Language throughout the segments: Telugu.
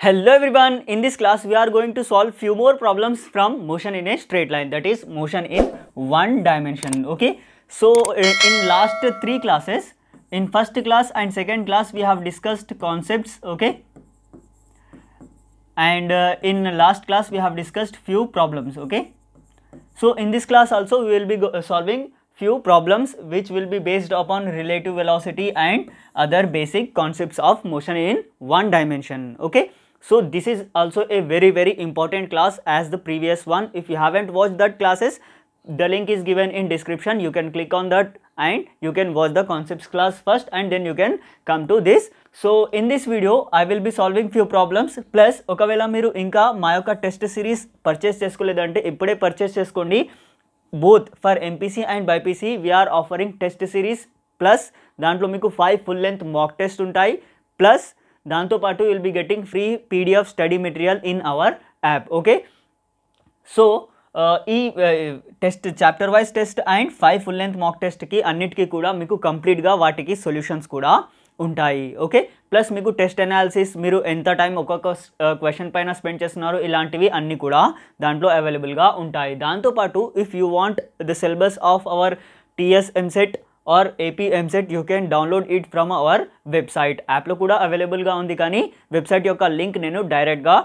Hello everyone, in this class we are going to solve few more problems from motion in a straight line, that is motion in one dimension. Okay, so in last three classes, in first class and second class we have discussed concepts, okay, and in last class we have discussed few problems. Okay, so in this class also we will be solving few problems which will be based upon relative velocity and other basic concepts of motion in one dimension. Okay, so this is also a very important class as the previous one. If you haven't watched that classes, the link is given in description. You can click on that and you can watch the concepts class first and then you can come to this. So in this video I will be solving few problems, plus ఒకవేళ మీరు ఇంకా మా యొక్క టెస్ట్ సిరీస్ పర్చేస్ చేసుకోలేదంటే ఇప్పుడే పర్చేస్ చేసుకోండి. Both for MPC and BPC we are offering test series, plus దాంట్లో మీకు 5 full length mock test ఉంటాయి, plus దాంతో పాటు you will be getting free PDF study material in our app. Okay, so ఈ test chapter wise test and 5 full length mock test కి అన్నిటికీ కూడా మీకు కంప్లీట్గా వాటికి సొల్యూషన్స్ కూడా ఉంటాయి. ఓకే, ప్లస్ మీకు టెస్ట్ అనాలిసిస్, మీరు ఎంత టైం ఒక్కొక్క క్వశ్చన్ పైన స్పెండ్ చేస్తున్నారు, ఇలాంటివి అన్నీ కూడా దాంట్లో అవైలబుల్గా ఉంటాయి. దాంతోపాటు if you want the syllabus of our TS EAMCET are AP EAMCET you can download it from our website. యాప్లో కూడా అవైలబుల్గా ఉంది, కానీ వెబ్సైట్ యొక్క లింక్ నేను డైరెక్ట్గా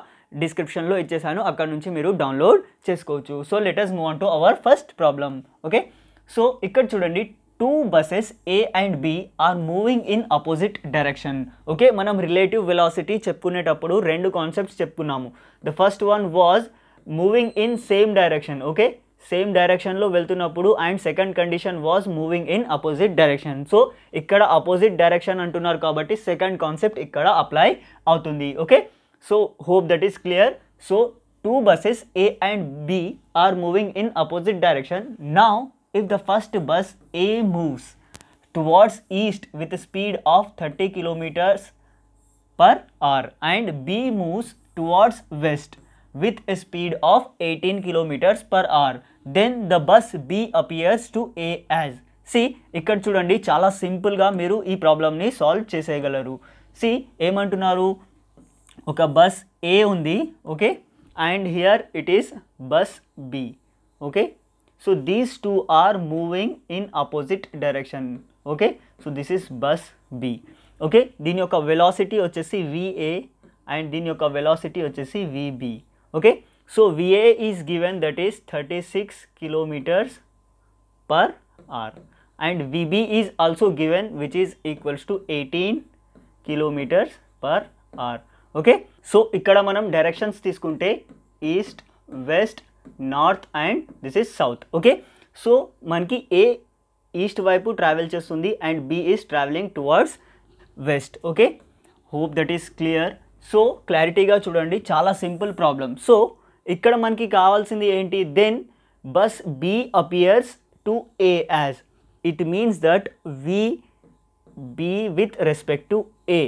డిస్క్రిప్షన్లో ఇచ్చేసాను, అక్కడ నుంచి మీరు డౌన్లోడ్ చేసుకోవచ్చు. So let us move on to our first problem. Okay, so ఇక్కడ చూడండి, two buses A and B are moving in opposite direction. Okay, మనం రిలేటివ్ వెలాసిటీ చెప్పుకునేటప్పుడు రెండు కాన్సెప్ట్స్ చెప్పుకున్నాము. The first one was moving in same direction. Okay, same డైరెక్షన్లో వెళ్తున్నప్పుడు, and second condition was moving in opposite direction. So ఇక్కడ అపోజిట్ డైరెక్షన్ అంటున్నారు కాబట్టి సెకండ్ కాన్సెప్ట్ ఇక్కడ అప్లై అవుతుంది. Okay, so hope that is clear. So two buses A and B are moving in opposite direction. Now if the first bus A moves towards east with a speed of 30 kilometers per hour and B moves towards west with a speed of 18 kilometers per hour, then the bus B appears to A as. See, ఇక్కడ చూడండి, చాలా సింపుల్గా మీరు ఈ ప్రాబ్లమ్ని సాల్వ్ చేసేయగలరు. సి ఏమంటున్నారు, ఒక బస్ A ఉంది, okay, and here it is bus B. Okay, so these two are moving in opposite direction. Okay, so this is bus B. Okay, దీని యొక్క velocity వచ్చేసి VA and దీని యొక్క velocity వచ్చేసి VB. Okay, so VA is given, that is 36 kilometers per hour, and VB is also given, which is equals to 18 kilometers per hour. Okay, so ఇక్కడ మనం డైరెక్షన్స్ తీసుకుంటే east, west, north and this is south. Okay, so మనకి ఏ ఈస్ట్ వైపు ట్రావెల్ చేస్తుంది and B is travelling towards west. Okay, hope that is clear. So క్లారిటీగా చూడండి, చాలా సింపుల్ ప్రాబ్లం. సో ఇక్కడ మనకి కావాల్సింది ఏంటి, then bus B appears to A as. It means that V B with respect to A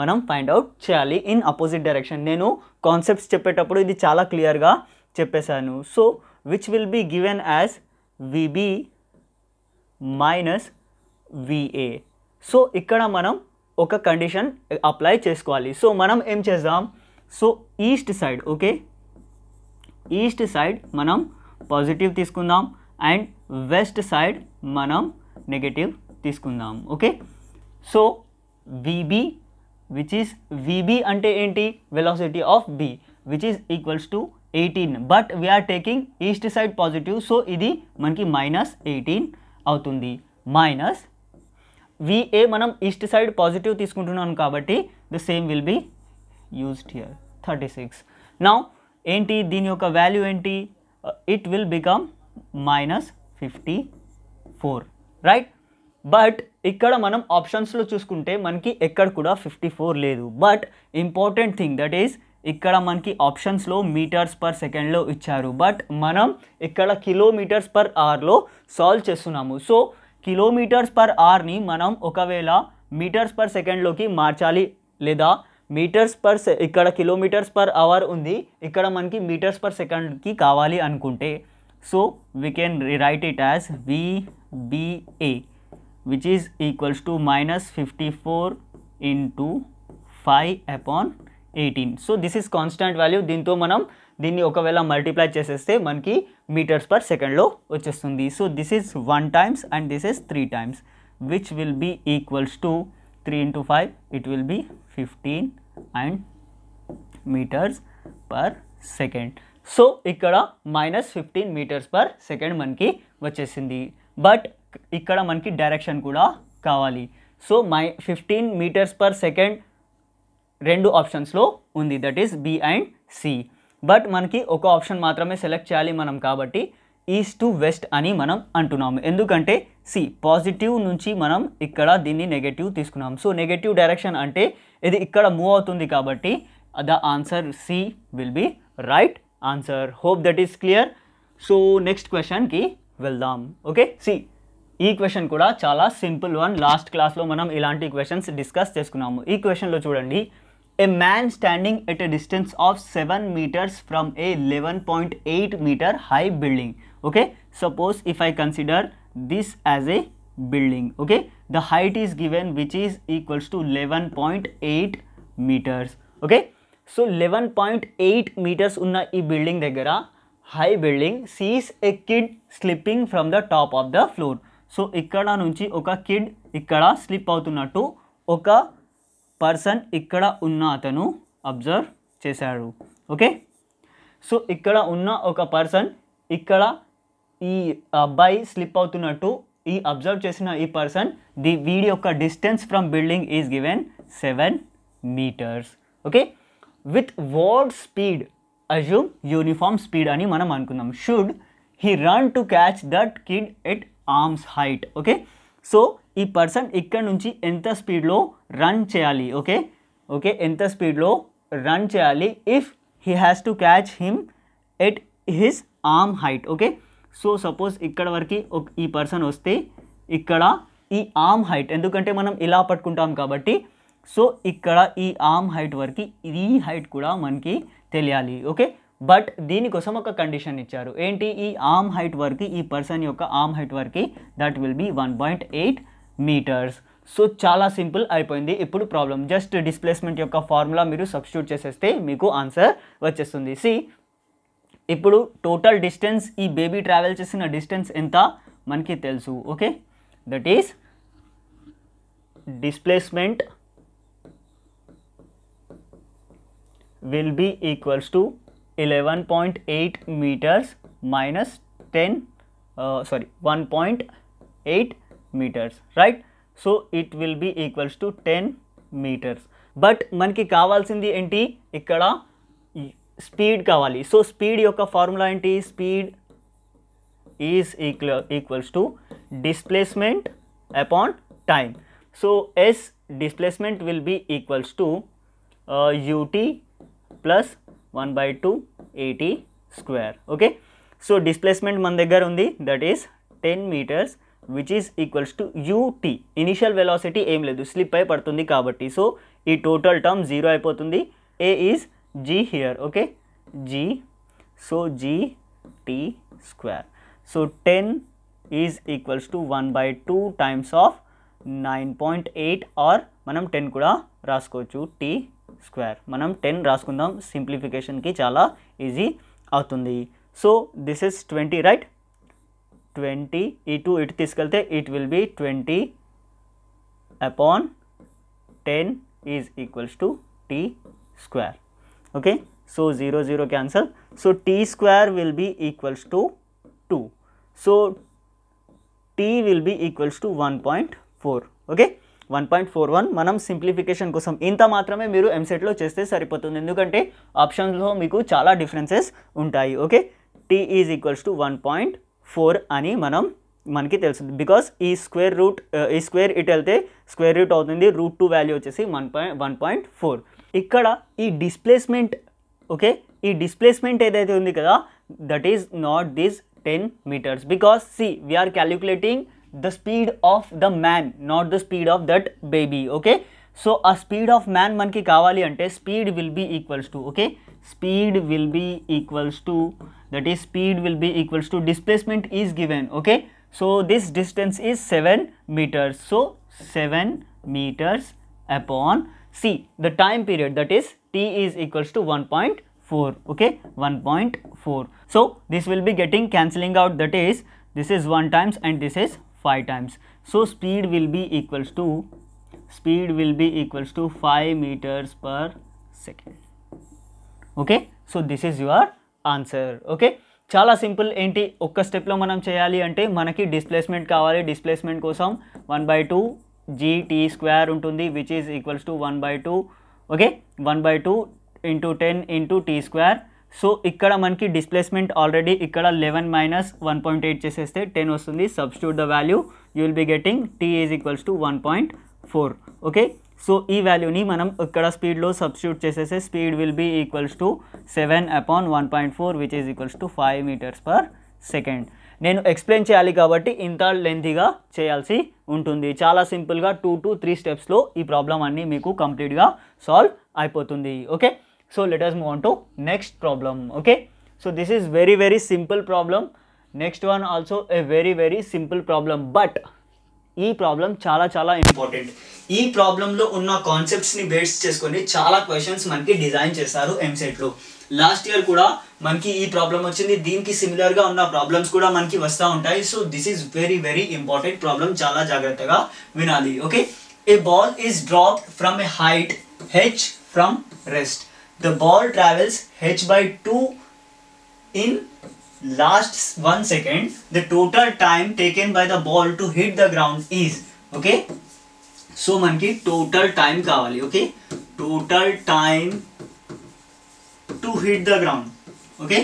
మనం ఫైండ్ అవుట్ చేయాలి ఇన్ అపోజిట్ డైరెక్షన్. నేను కాన్సెప్ట్స్ చెప్పేటప్పుడు ఇది చాలా క్లియర్గా చెప్పేశాను. So which will be given as VB minus VA. So ఇక్కడ మనం ఒక కండిషన్ అప్లై చేసుకోవాలి. సో మనం ఏం చేద్దాం, so east side, okay, east side మనం పాజిటివ్ తీసుకుందాం అండ్ వెస్ట్ సైడ్ మనం నెగటివ్ తీసుకుందాం. Okay, so VB which is VB అంటే ఏంటి, velocity of B, which is equals to 18, but we are taking east side positive, so ఇది మనకి -18 అవుతుంది. మైనస్ విఏ మనం ఈస్ట్ సైడ్ పాజిటివ్ తీసుకుంటున్నాం కాబట్టి the same will be used here 36. Now ఏంటి దీని యొక్క వాల్యూ ఏంటి, it will become -54, right. But ఇక్కడ మనం ఆప్షన్స్లో చూసుకుంటే మనకి ఎక్కడ కూడా 54 లేదు. But important thing that is, ఇక్కడ మనకి ఆప్షన్స్లో మీటర్స్ పర్ సెకండ్లో ఇచ్చారు, బట్ మనం ఇక్కడ కిలోమీటర్స్ పర్ అవర్లో సాల్వ్ చేస్తున్నాము. సో కిలోమీటర్స్ పర్ అవర్ని మనం ఒకవేళ మీటర్స్ పర్ సెకండ్లోకి మార్చాలి, లేదా మీటర్స్ పర్ ఇక్కడ కిలోమీటర్స్ పర్ అవర్ ఉంది, ఇక్కడ మనకి మీటర్స్ పర్ సెకండ్కి కావాలి అనుకుంటే, so we can write it as VBA, which is equals to -54 into 5 upon 18. So this is constant value. దీంతో మనం దీన్ని ఒకవేళ మల్టిప్లై చేసేస్తే మనకి మీటర్స్ పర్ సెకండ్లో వచ్చేస్తుంది. So this is 1 times and this is 3 times, which will be equals to 3 into 5, it will be 15 and metres per second. సో ఇక్కడ -15 మీటర్స్ పర్ సెకండ్ మనకి వచ్చేసింది. బట్ ఇక్కడ మనకి డైరెక్షన్ కూడా కావాలి. సో 15 మీటర్స్ పర్ సెకండ్ రెండు ఆప్షన్స్లో ఉంది, that is B and C. But మనకి ఒక ఆప్షన్ మాత్రమే సెలెక్ట్ చేయాలి మనం, కాబట్టి ఈస్ట్ టు వెస్ట్ అని మనం అంటున్నాము. ఎందుకంటే సి పాజిటివ్ నుంచి మనం ఇక్కడ దీన్ని నెగటివ్ తీసుకున్నాం. సో నెగటివ్ డైరెక్షన్ అంటే ఇది ఇక్కడ మూవ్ అవుతుంది, కాబట్టి the answer C will be right answer. Hope that is clear. So next క్వశ్చన్కి వెళ్దాం. ఓకే, సి ఈ క్వశ్చన్ కూడా చాలా సింపుల్ వన్. లాస్ట్ క్లాస్లో మనం ఇలాంటి క్వశ్చన్స్ డిస్కస్ చేసుకున్నాము. ఈ క్వశ్చన్లో చూడండి, a man standing at a distance of 7 meters from a 11.8 meter high building. Okay, suppose if I consider this as a building. Okay, the height is given which is equals to 11.8 meters. Okay, so 11.8 meters ఉన్న ఈ బిల్డింగ్ దగ్గర high building sees a kid slipping from the top of the floor. So ఇక్కడ నుంచి ఒక కిడ్ ఇక్కడ స్లిప్ అవుతున్నట్టు ఒక పర్సన్ ఇక్కడ ఉన్న అతను అబ్జర్వ్ చేశాడు. ఓకే, సో ఇక్కడ ఉన్న ఒక పర్సన్ ఇక్కడ ఈ అబ్బాయి స్లిప్ అవుతున్నట్టు ఈ అబ్జర్వ్ చేసిన ఈ పర్సన్ వీడి యొక్క distance from building is given 7 meters. Okay, with what speed, assume uniform speed అని మనం అనుకుందాం, should he run to catch that kid at arms height. Okay, so ఈ పర్సన్ ఇక్కడ నుంచి ఎంత స్పీడ్లో రన్ చేయాలి. ఓకే ఓకే, ఎంత స్పీడ్లో రన్ చేయాలి if he has to catch him at his arm height. Okay, so suppose ఇక్కడ వరకు ఈ పర్సన్ వస్తే ఇక్కడ ఈ ఆర్మ్ హైట్, ఎందుకంటే మనం ఇలా పట్టుకుంటాం కాబట్టి, సో ఇక్కడ ఈ ఆర్మ్ హైట్ వరకు ఈ హైట్ కూడా మనకి తెలియాలి. ఓకే, బట్ దీనికోసం ఒక కండిషన్ ఇచ్చారు. ఏంటి, ఈ ఆర్మ్ హైట్ వరకు, ఈ పర్సన్ యొక్క ఆర్మ్ హైట్ వరకు దట్ విల్ బీ 1.8 meters. సో చాలా సింపుల్ అయిపోయింది. ఇప్పుడు ప్రాబ్లం జస్ట్ డిస్ప్లేస్మెంట్ యొక్క ఫార్ములా మీరు సబ్స్టిట్యూట్ చేసేస్తే మీకు ఆన్సర్ వచ్చేస్తుంది. సి ఇప్పుడు టోటల్ డిస్టెన్స్, ఈ బేబీ ట్రావెల్ చేసిన డిస్టెన్స్ ఎంత మనకి తెలుసు. Okay, that is displacement will be equals to 11.8 meters minus 1.8 meters, right? So it will be equals to 10 meters. But మనకి కావాల్సింది ఏంటి, ఇక్కడ స్పీడ్ కావాలి. సో స్పీడ్ యొక్క ఫార్ములా ఏంటి, speed is equals to displacement upon time. So S displacement will be equals to ut plus 1/2 AT square. Okay, so displacement మన దగ్గర ఉంది, that is 10 meters which is equals to ut. Initial velocity ఏం లేదు, స్లిప్ అయి పడుతుంది కాబట్టి, సో ఈ టోటల్ టర్మ్ 0 అయిపోతుంది. A is g here. Okay, g, so gt square. So 10 is equals to 1/2 times of 9.8, or మనం 10 కూడా రాసుకోవచ్చు, t స్క్వేర్. మనం 10 రాసుకుందాం, సింప్లిఫికేషన్కి చాలా ఈజీ అవుతుంది. So this is 20, right? 20 ఇటు తీసుకెళ్తే it will B 20 upon 10 is equals to t square. Okay, so 0 0 cancel. So t square will be equals to 2. So t will be equals to 1.4. Okay, 1.41. మనం సింప్లిఫికేషన్ కోసం ఇంత మాత్రమే మీరు ఎంసెట్లో చేస్తే సరిపోతుంది, ఎందుకంటే ఆప్షన్స్లో మీకు చాలా డిఫరెన్సెస్ ఉంటాయి. Okay, t is equals to 1.4 అని మనకి తెలుస్తుంది, బికాస్ ఈ స్క్వేర్ ఇటు వెళ్తే స్క్వేర్ రూట్ అవుతుంది, √2 వాల్యూ వచ్చేసి 1.4. ఇక్కడ ఈ డిస్ప్లేస్మెంట్, ఓకే, ఈ డిస్ప్లేస్మెంట్ ఏదైతే ఉంది కదా, that is not this 10 meters, because see we are calculating the speed of the man, not the speed of that baby. Okay, so a speed of man manki kavali ante speed will be equals to, okay, speed will be equals to, that is speed will be equals to displacement is given. Okay, so this distance is 7 meters, so 7 meters upon see the time period, that is t is equals to 1.4, okay, 1.4. So this will be getting cancelling out, that is this is 1 times and this is 5 times. So speed will be equals to 5 meters per second. Okay, so this is your answer. Okay, చాలా సింపుల్. ఏంటి ఒక్క స్టెప్లో మనం చేయాలి అంటే మనకి డిస్ప్లేస్మెంట్ కావాలి. డిస్ప్లేస్మెంట్ కోసం 1/2 gt² ఉంటుంది, which is equals to 1/2, okay, 1/2 × 10 × t². So ఇక్కడ మనకి డిస్ప్లేస్మెంట్ ఆల్రెడీ ఇక్కడ 11 - 1.8 చేసేస్తే 10 వస్తుంది. Substitute the value, you will be getting t is equals to 1.4. Okay, so ఈ వాల్యూని మనం ఇక్కడ స్పీడ్లో సబ్స్టిట్యూట్ చేసేస్తే speed will be equals to 7/1.4 which is equals to 5 meters per second. నేను ఎక్స్ప్లెయిన్ చేయాలి కాబట్టి ఇంత లెంతీగా చేయాల్సి ఉంటుంది. చాలా సింపుల్గా 2 to 3 స్టెప్స్లో ఈ ప్రాబ్లం అన్నీ మీకు కంప్లీట్గా సాల్వ్ అయిపోతుంది. Okay, so let us move on to next problem. Okay, so this is very simple problem. Next one also a very simple problem, but ఈ ప్రాబ్లం చాలా ఇంపార్టెంట్. ఈ ప్రాబ్లంలో ఉన్న కాన్సెప్ట్స్ని బేస్ చేసుకొని చాలా క్వశ్చన్స్ మనకి డిజైన్ చేస్తారు ఎంసెట్లో. లాస్ట్ ఇయర్ కూడా మనకి ఈ ప్రాబ్లం వచ్చింది, దీనికి సిమిలర్గా ఉన్న ప్రాబ్లమ్స్ కూడా మనకి వస్తూ ఉంటాయి. So this is very important problem, చాలా జాగ్రత్తగా వినాలి. Okay, A ball is dropped from A height h from rest. The ball travels h/2 in last 1 second. The total time taken by the ball to hit the ground is, okay, so manki total time kavali. Okay, total time to hit the ground. Okay,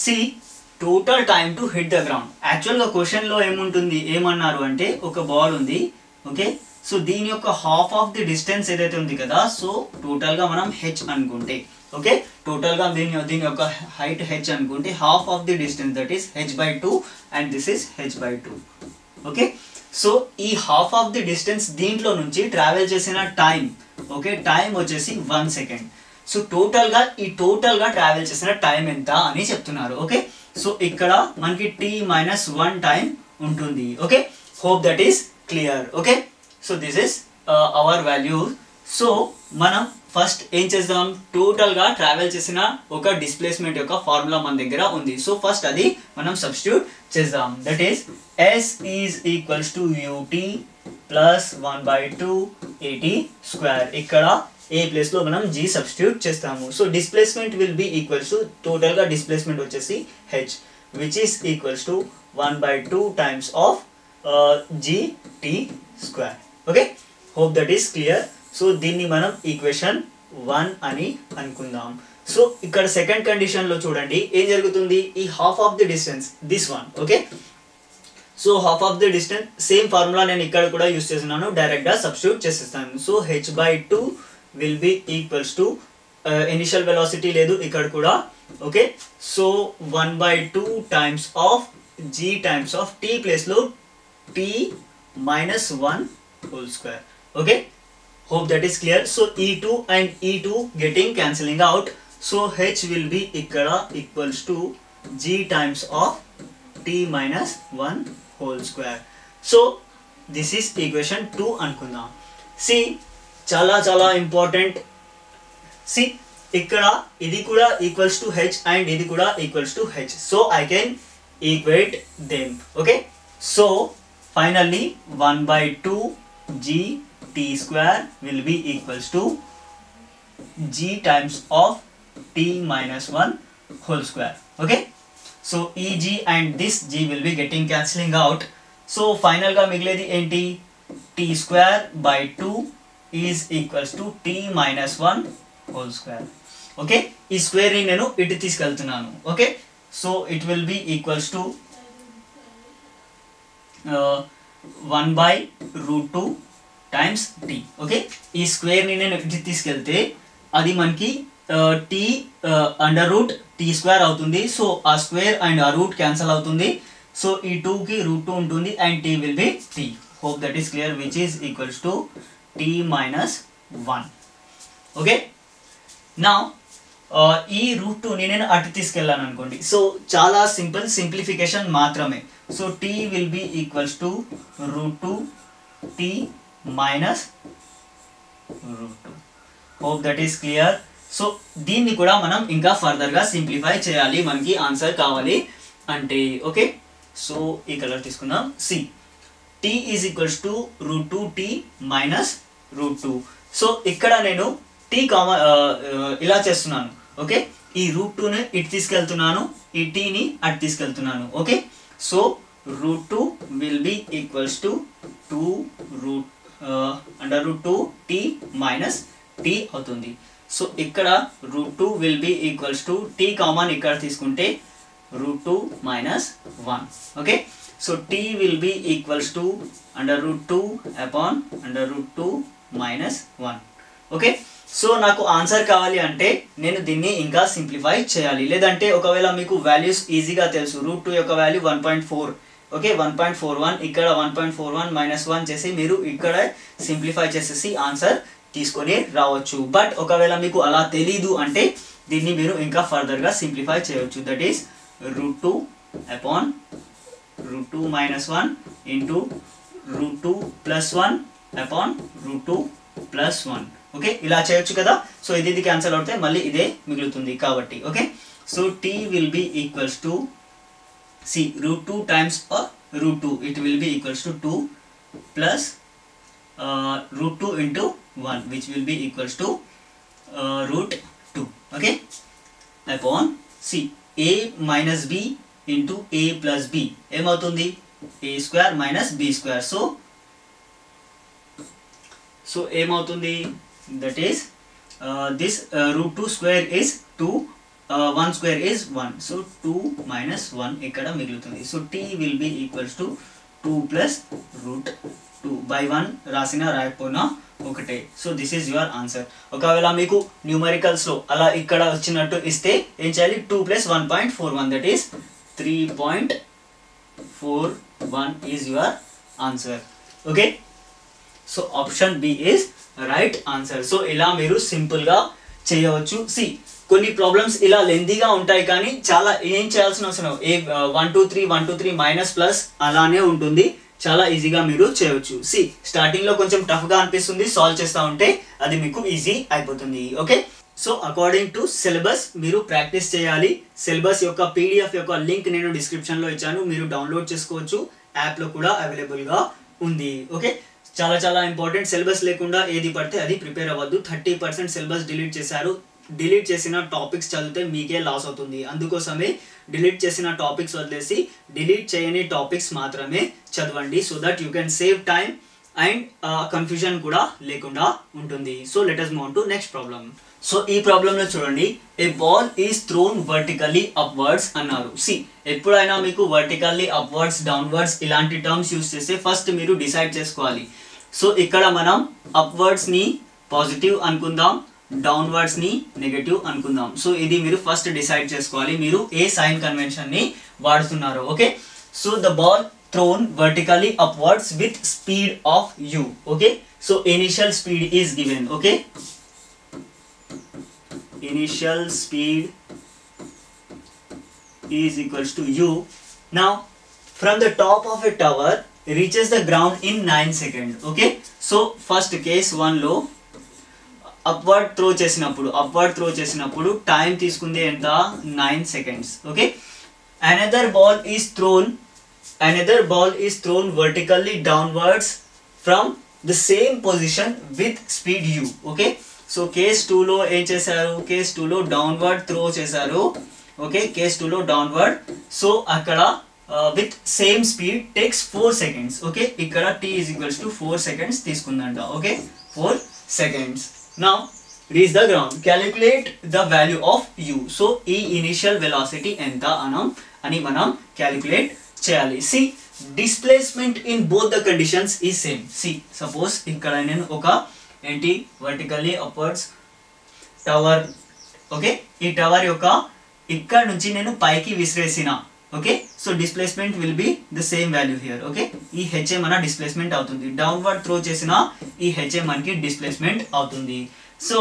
see total time to hit the ground. Actual ga question lo emuntundi, emannaru ante oka ball undi. Okay, so దీని యొక్క హాఫ్ ఆఫ్ ది డిస్టెన్స్ ఏదైతే ఉంది కదా, సో టోటల్గా మనం h అనుకుంటే, ఓకే, టోటల్గా దీని యొక్క హైట్ h అనుకుంటే half of the distance that is h/2 and this is h/2. Okay, so ఈ హాఫ్ ఆఫ్ ది డిస్టెన్స్ దీంట్లో నుంచి ట్రావెల్ చేసిన టైం, ఓకే, టైం వచ్చేసి 1 సెకండ్. సో టోటల్గా ట్రావెల్ చేసిన టైం ఎంత అని చెప్తున్నారు. ఓకే, సో ఇక్కడ మనకి t-1 టైం ఉంటుంది. Okay, hope that is clear. Okay, so this is our value. So మనం ఫస్ట్ ఏం చేద్దాం, టోటల్గా ట్రావెల్ చేసిన ఒక డిస్ప్లేస్మెంట్ యొక్క ఫార్ములా మన దగ్గర ఉంది. సో ఫస్ట్ అది మనం సబ్స్టిట్యూట్ చేద్దాం. That is s is equals to ut plus 1/2 at². ఇక్కడ ఏ ప్లేస్లో మనం g సబ్స్టిట్యూట్ చేస్తాము. So displacement will be equals to, టోటల్గా డిస్ప్లేస్మెంట్ వచ్చేసి h which is equals to 1/2 times of gt². Okay, hope that is clear. So దీన్ని మనం ఈక్వేషన్ 1 అని అనుకుందాం. సో ఇక్కడ సెకండ్ కండిషన్లో చూడండి ఏం జరుగుతుంది, ఈ half of the distance this one. Okay, so half of the distance same formula నేను ఇక్కడ కూడా యూస్ చేస్తున్నాను, డైరెక్ట్గా సబ్స్టిట్యూట్ చేసేస్తాను. So h/2 will be equals to, initial velocity లేదు ఇక్కడ కూడా. Okay, so 1/2 times of g times of t ప్లేస్లో t-1 whole square. Okay, hope that is clear. So e2 and e2 getting cancelling out, so h will be ikkada equals to g times of t-1 whole square. So this is equation 2 anukundam. See, chala important. See, ikkada idi kuda equals to h and idi kuda equals to h, so I can equate them. Okay, so finally 1/2 gt² will be equals to g times of t-1 whole square. Okay, so eg and this g will be getting cancelling out. So final ga migiledi enti, t²/2 is equals to t-1 whole square. Okay, ee square ni nenu itu తీసుకెళ్తున్నాను. Okay, so it will be equals to 1/√2 times t. Okay, ఈ స్క్వేర్ని నేను ఇటు తీసుకెళ్తే అది మనకి t √t² అవుతుంది. సో ఆ స్క్వేర్ అండ్ ఆ రూట్ క్యాన్సల్ అవుతుంది. సో ఈ 2కి √2 ఉంటుంది and t will B t. Hope that is clear, which is equals to t-1. Okay, నా ఈ √2ని నేను అటు తీసుకెళ్ళాను అనుకోండి. సో చాలా సింపుల్ సింప్లిఫికేషన్ మాత్రమే. So t will be equals to √2 t minus root 2. Hope that is clear. So దీన్ని కూడా మనం ఇంకా ఫర్దర్గా సింప్లిఫై చేయాలి, మనకి ఆన్సర్ కావాలి అంటే. ఓకే, సో ఈ కలర్ తీసుకుందాం. సి t is equals to root 2t minus root 2. So ఇక్కడ నేను t ఇలా చేస్తున్నాను. ఓకే, ఈ రూట్ 2ని ఇటు తీసుకెళ్తున్నాను, ఈ tని అటు తీసుకెళ్తున్నాను. Okay, so root 2 will be equals to 2 root under root 2t minus t అవుతుంది. సో ఇక్కడ root 2 will be equals to t common ఇక్కడ తీసుకుంటే root 2 minus 1. Okay, so t will be equals to under root 2 upon under root 2 minus 1. Okay, so నాకు ఆన్సర్ కావాలి అంటే నేను దీన్ని ఇంకా సింప్లిఫై చేయాలి. లేదంటే ఒకవేళ మీకు వాల్యూస్ ఈజీగా తెలుసు, రూట్ 2 యొక్క వాల్యూ 1.4. ఓకే, 1.41, ఇక్కడ 1.41 మైనస్ 1 చేసి మీరు ఇక్కడ సింప్లిఫై చేసేసి ఆన్సర్ తీసుకొని రావచ్చు. బట్ ఒకవేళ మీకు అలా తెలీదు అంటే దీన్ని మీరు ఇంకా ఫర్దర్గా సింప్లిఫై చేయవచ్చు. That is root 2 upon root 2 minus 1 into root 2 plus 1 upon root 2 plus 1. Okay, ఇలా చేయొచ్చు కదా. సో ఇది క్యాన్సల్ అవుతే మళ్ళీ ఇదే మిగులుతుంది కాబట్టి. Okay, so t will be equals to సి root 2 times root 2, it will be equals to 2 plus root 2 into 1, which will be equals to root 2. Okay, upon c a minus b into a plus b ఏమవుతుంది a square minus b square. so ఏమవుతుంది, that is this root 2 square is 2, 1 square is 1, so 2 minus 1 ఇక్కడ మిగులుతుంది. So t will be equals to 2 plus root 2 by 1 రాసినా రాయకపోయినా ఒకటే. So this is your answer. ఒకవేళ మీకు న్యూమరికల్స్లో అలా ఇక్కడ వచ్చినట్టు ఇస్తే ఏం చేయాలి, 2 plus 1.41, that is 3.41 is your answer. Okay, so option B is right answer. So ఇలా మీరు సింపుల్గా చేయవచ్చు. సి కొన్ని ప్రాబ్లమ్స్ ఇలా లెందీగా ఉంటాయి కానీ చాలా ఏం చేయాల్సిన అవసరం, 1 2 3 1 2 3 మైనస్ ప్లస్ అలానే ఉంటుంది, చాలా ఈజీగా మీరు చేయవచ్చు. సి స్టార్టింగ్లో కొంచెం టఫ్గా అనిపిస్తుంది, సాల్వ్ చేస్తూ ఉంటే అది మీకు ఈజీ అయిపోతుంది. Okay, so according to syllabus మీరు ప్రాక్టీస్ చేయాలి. సిలబస్ యొక్క PDF యొక్క లింక్ నేను డిస్క్రిప్షన్లో ఇచ్చాను, మీరు డౌన్లోడ్ చేసుకోవచ్చు, యాప్లో కూడా అవైలబుల్గా ఉంది. ఓకే, చాలా చాలా ఇంపార్టెంట్. సిలబస్ లేకుండా ఏది పడితే అది ప్రిపేర్ అవ్వద్దు. 30% సిలబస్ డిలీట్ చేశారు. డిలీట్ చేసిన టాపిక్స్ చదివితే మీకే లాస్ అవుతుంది. అందుకోసమే డిలీట్ చేసిన టాపిక్స్ వదిలేసి డిలీట్ చేయని టాపిక్స్ మాత్రమే చదవండి. So that you can save time and confusion కూడా లేకుండా ఉంటుంది. So let us move on to next problem. So ఈ ప్రాబ్లంలో చూడండి, a ball is thrown vertically upwards అన్నారు. సి ఎప్పుడైనా మీకు వర్టికల్లీ అప్వర్డ్స్ డౌన్వర్డ్స్ ఇలాంటి టర్మ్స్ యూస్ చేస్తే ఫస్ట్ మీరు డిసైడ్ చేసుకోవాలి. సో ఇక్కడ మనం అప్వర్డ్స్ని పాజిటివ్ అనుకుందాం, డౌన్వర్డ్స్ని నెగటివ్ అనుకుందాం. సో ఇది మీరు ఫస్ట్ డిసైడ్ చేసుకోవాలి, మీరు ఏ సైన్ కన్వెన్షన్ని వాడుతున్నారు. Okay, so the ball thrown vertically upwards with speed of u. Okay, so initial speed is given. Okay, initial speed is equals to u. Now from the top of a tower reaches the ground in 9 seconds. Okay, so first case 1 లో అప్వర్డ్ త్రో చేసినప్పుడు టైం తీసుకుంది ఎంత, 9 seconds. Okay, another ball is thrown vertically downwards from the same position with speed u. Okay, so case 2లో ఏం చేశారు, కేస్ 2లో డౌన్వర్డ్ త్రో చేశారు. ఓకే, కేస్ 2లో డౌన్వర్డ్, సో అక్కడ with same speed takes 4 seconds. ఓకే, ఇక్కడ t is equals to 4 seconds తీసుకుందంట. ఓకే, 4 seconds. Now reach the ground, calculate the value of u. So ఈ ఇనిషియల్ వెలాసిటీ ఎంత అని మనం క్యాలిక్యులేట్ చేయాలి. See displacement in both the conditions is same. See suppose ఇక్కడ నేను ఒక ఏంటి వర్టికల్లీ అప్వర్డ్స్ టవర్. ఓకే, ఈ టవర్ యొక్క ఇక్కడ నుంచి నేను పైకి విసిరేసిన. Okay, so displacement will be the same value here. Okay, ఈ హెచ్ఏ మన డిస్ప్లేస్మెంట్ అవుతుంది. డౌన్వర్డ్ త్రో చేసిన ఈ హెచ్ఏ మనకి డిస్ప్లేస్మెంట్ అవుతుంది. So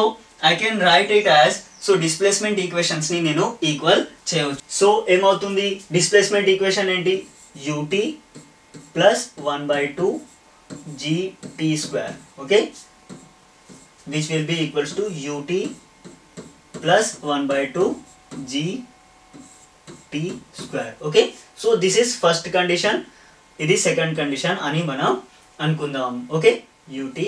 I can write it as, so displacement equations ని నేను ఈక్వల్ చేయవచ్చు. సో ఏమవుతుంది, డిస్ప్లేస్మెంట్ ఈక్వేషన్ ఏంటి, ut plus 1/2 gt square, okay, which will be equals to ut plus 1 by 2 gt square, okay. So this is first condition, ఇది సెకండ్ కండిషన్ అని మనం అనుకుందాం, ఓకే. ut,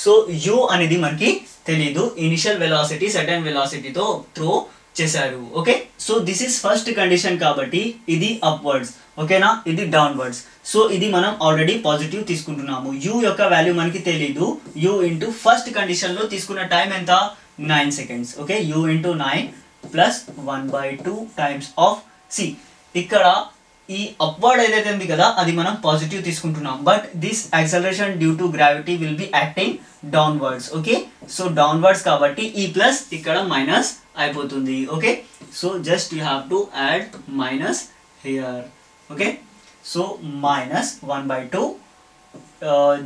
సో u అనేది మనకి తెలీదు, ఇనిషియల్ వెలాసిటీ సర్టెన్ వెలాసిటీతో త్రో చేశారు, okay. So this is first condition కాబట్టి ఇది అప్వర్డ్స్, ఓకేనా, ఇది డౌన్వర్డ్స్. సో ఇది మనం ఆల్రెడీ పాజిటివ్ తీసుకుంటున్నాము. u యొక్క వాల్యూ మనకి తెలీదు. u ఇంటూ ఫస్ట్ కండిషన్లో తీసుకున్న టైం ఎంత, 9 seconds, okay. u into 9 plus 1/2 times of సి. ఇక్కడ ఈ అప్వర్డ్ ఏదైతే ఉంది కదా అది మనం పాజిటివ్ తీసుకుంటున్నాం, but this acceleration due to gravity will be acting downwards, okay. So downwards కాబట్టి ఈ ప్లస్ ఇక్కడ మైనస్ అయిపోతుంది, okay. So just you have to add minus here, okay. So minus 1/2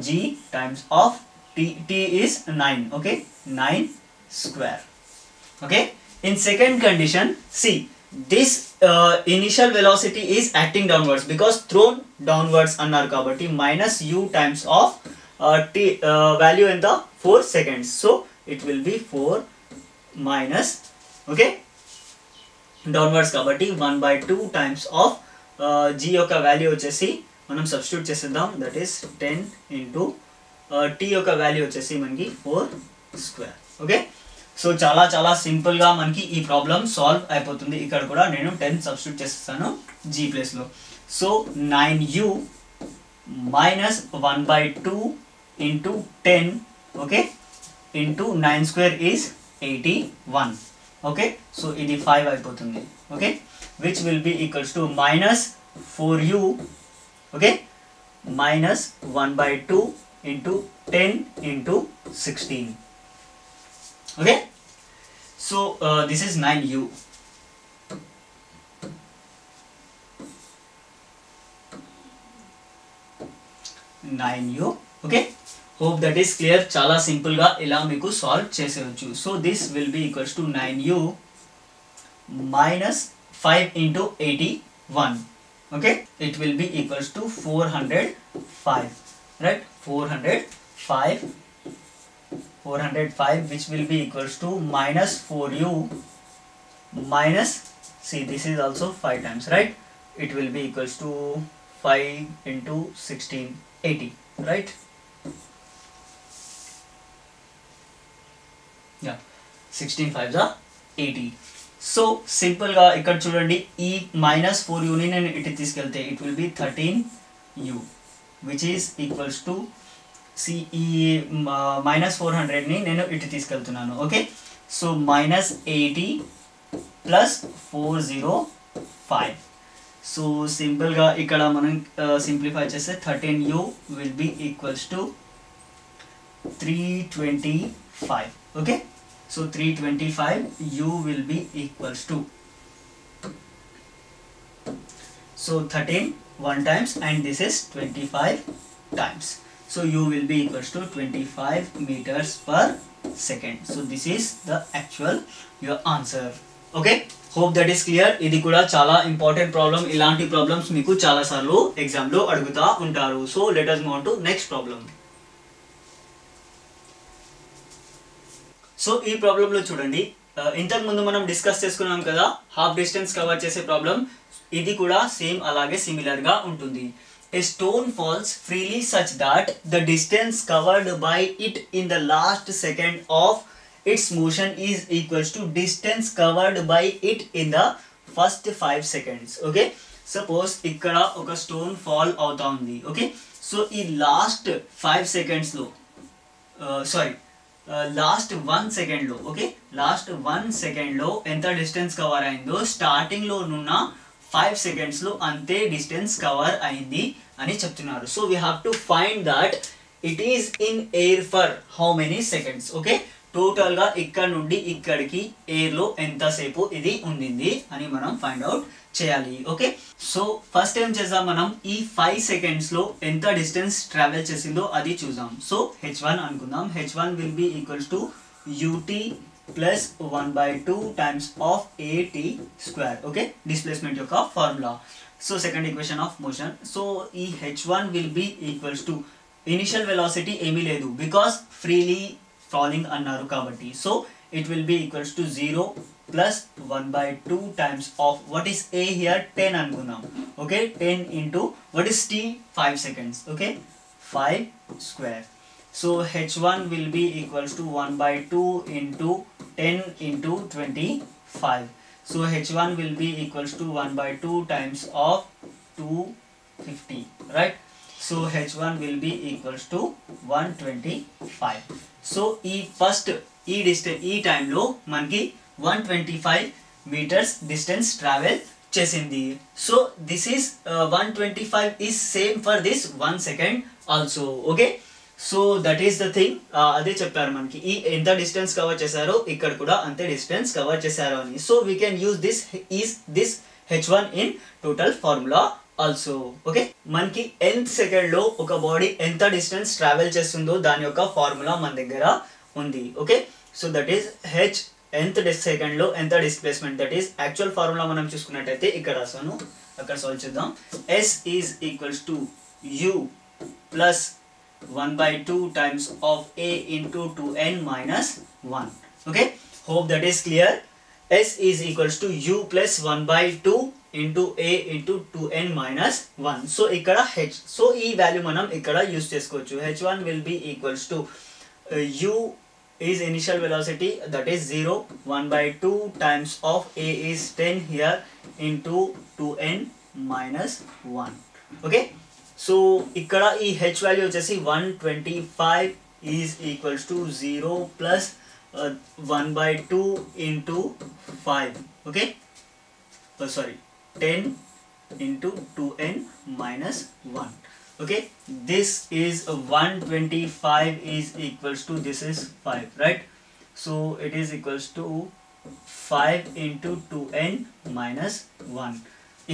g times of t is 9, okay, 9 square, okay. In second condition, see, this initial velocity is acting downwards because thrown downwards annar kabatti minus u times of t value in the 4 seconds, so it will be 4 minus, okay, downwards kabatti 1/2 times of g yokka value vachesi manam substitute chesedam, that is 10 into t yokka value vachesi manaki 4 square, okay. So చాలా చాలా సింపుల్గా మనకి ఈ ప్రాబ్లం సాల్వ్ అయిపోతుంది. ఇక్కడ కూడా నేను 10 సబ్స్టిట్యూట్ చేస్తాను g ప్లేస్లో. So 9u minus 1/2 into 10, okay, into 9 square is 81, okay. So ఇది 5 అయిపోతుంది, okay, which will be equals to minus 4u, okay, minus 1/2 into 10 into 16, okay. So this is 9u, okay. Hope that is clear. చాలా సింపుల్ గా ఇలా మీకు సాల్వ్ చేసేయచ్చు. So this will be equals to 9u minus 5 into 81, okay. It will be equals to 405, right, 405, which will be equals to minus 4u minus, see, this is also 5 times, right, it will be equals to 5 into 16, 80, right, yeah, 16 5s are 80. So simple ga ikkada chudandi, ee minus 4u ni nenu itti తీసుకెళ్తే it will be 13u, which is equals to, see, ఈ మైనస్ 400 ని నేను ఇటు తీసుకెళ్తున్నాను, okay. So minus 80 plus 405. So సింపుల్గా ఇక్కడ మనం సింప్లిఫై చేస్తే 13u will be equals to 325, okay. So 325u will be equals to, so 13 1 times and this is 25 times. So u will be equals to 25 meters per second. So this is the actual your answer, okay. Hope that is clear. ఇది కూడా చాలా ఇంపార్టెంట్ ప్రాబ్లం. ఇలాంటి ప్రాబ్లమ్స్ మీకు చాలా సార్లు ఎగ్జామ్ లో అడుగుతా ఉంటారు. So let us move on to next problem. So ఈ ప్రాబ్లం లో చూడండి, ఇంతకు ముందు మనం డిస్కస్ చేసుకున్నాం కదా హాఫ్ డిస్టెన్స్ కవర్ చేసే ప్రాబ్లం, ఇది కూడా సేమ్ అలాగే సిమిలర్ గా ఉంటుంది. A stone falls freely such that the distance covered by it in the last second of its motion is equals to distance covered by it in the first 5 seconds, okay. Suppose ikkada oka stone fall avuta undi, okay. So ee last 5 seconds lo last 1 second lo, okay, last 1 second lo enta distance cover ayindo starting lo nunna 5 seconds లో అంతే డిస్టెన్స్ కవర్ అయింది అని చెప్తున్నారు. So we have to find that it is in air for how many seconds, okay. టోటల్గా ఇక్కడ నుండి ఇక్కడికి ఎయిర్లో ఎంతసేపు ఇది ఉండింది అని మనం ఫైండ్ అవుట్ చేయాలి, ఓకే. సో ఫస్ట్ ఏం చేద్దాం, మనం ఈ 5 సెకండ్స్లో ఎంత డిస్టెన్స్ ట్రావెల్ చేసిందో అది చూద్దాం. సో h1 అనుకుందాం. h1 will be equals to ut plus 1/2 times of at square, okay, displacement yokka formula. So second equation of motion, so e h1 will be equals to initial velocity ఏమీ లేదు బికాస్ ఫ్రీలీ ఫాలింగ్ అన్నారు కాబట్టి. So it will be equals to 0 plus 1/2 times of what is a here 10 అనుకుందాం. Okay 10 into what is t 5 seconds. Okay 5 square. So h1 will be equals to 1/2 into 10 into 25. So h1 will be equals to 1/2 times of 250, right? So h1 will be equals to 125. So first ఈ time లో మనకి 125 meters distance travel చేసింది. So this is 125 is same for this 1 second also. Okay, so that is the thing. అదే చెప్పారు మనకి ఈ ఎంత డిస్టెన్స్ కవర్ చేశారో ఇక్కడ కూడా అంతే డిస్టెన్స్ కవర్ చేశారో అని. So we can use this h1 in total formula also. Okay మనకి nth సెకండ్ లో ఒక బాడీ ఎంత డిస్టెన్స్ ట్రావెల్ చేస్తుందో దాని యొక్క ఫార్ములా మన దగ్గర ఉంది. Okay so that is h nth second లో ఎంత displacement, that is actual formula మనం చూసుకున్నట్టయితే ఇక్కడ రాసాను, అక్కడ సాల్వ్ చేద్దాం. s is equals to u plus 1/2 times of a into 2n minus 1. Okay, hope that is clear. S is equals to u plus 1/2 into a into 2n minus 1. So ikkada h, so ee value manam ikkada use chesukochu. h1 will be equals to u is initial velocity, that is 0, 1/2 times of a is 10 here into 2n minus 1. Okay, so ikkada ee h value వచ్చేసి 125 is equals to 0 plus 1/2 into 5. Okay, sorry 10 into 2n minus 1. Okay, this is 125 is equals to, this is 5, right? So it is equals to 5 into 2n minus 1.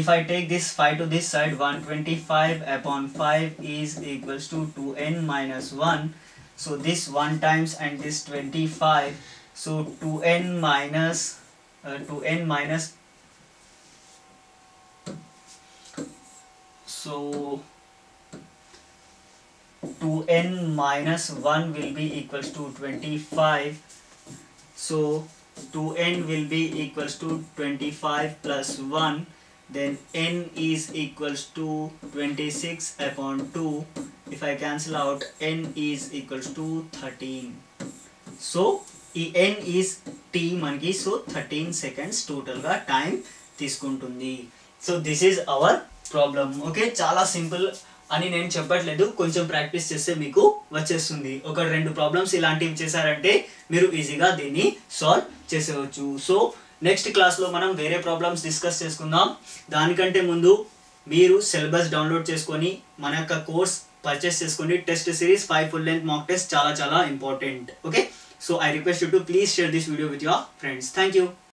If I take this 5 to this side, 125 upon 5 is equals to 2n minus 1. So this 1 times and this 25. So 2n minus so 2n minus 1 will be equals to 25. So 2n will be equals to 25 plus 1. Then n is equals to 26 upon 2. If I cancel out, n is equals to 13. So n is t manki, so 13 seconds total ga time తీసుకుంటుంది. So this is our problem. Okay, చాలా సింపుల్ అని నేను చెప్పట్లేదు, కొంచెం ప్రాక్టీస్ చేస్తే మీకు వచ్చేస్తుంది. ఒక 2 ప్రాబ్లమ్స్ ఇలాంటివి చేశారంటే మీరు ఈజీగా దీన్ని సాల్వ్ చేసేవచ్చు. సో నెక్స్ట్ క్లాస్లో మనం వేరే ప్రాబ్లమ్స్ డిస్కస్ చేసుకుందాం. దానికంటే ముందు మీరు సిలబస్ డౌన్లోడ్ చేసుకొని మన యొక్క కోర్స్ పర్చేస్ చేసుకొని test series 5 full length mock test చాలా important. Okay, so I request you to please share this video with your friends. Thank you.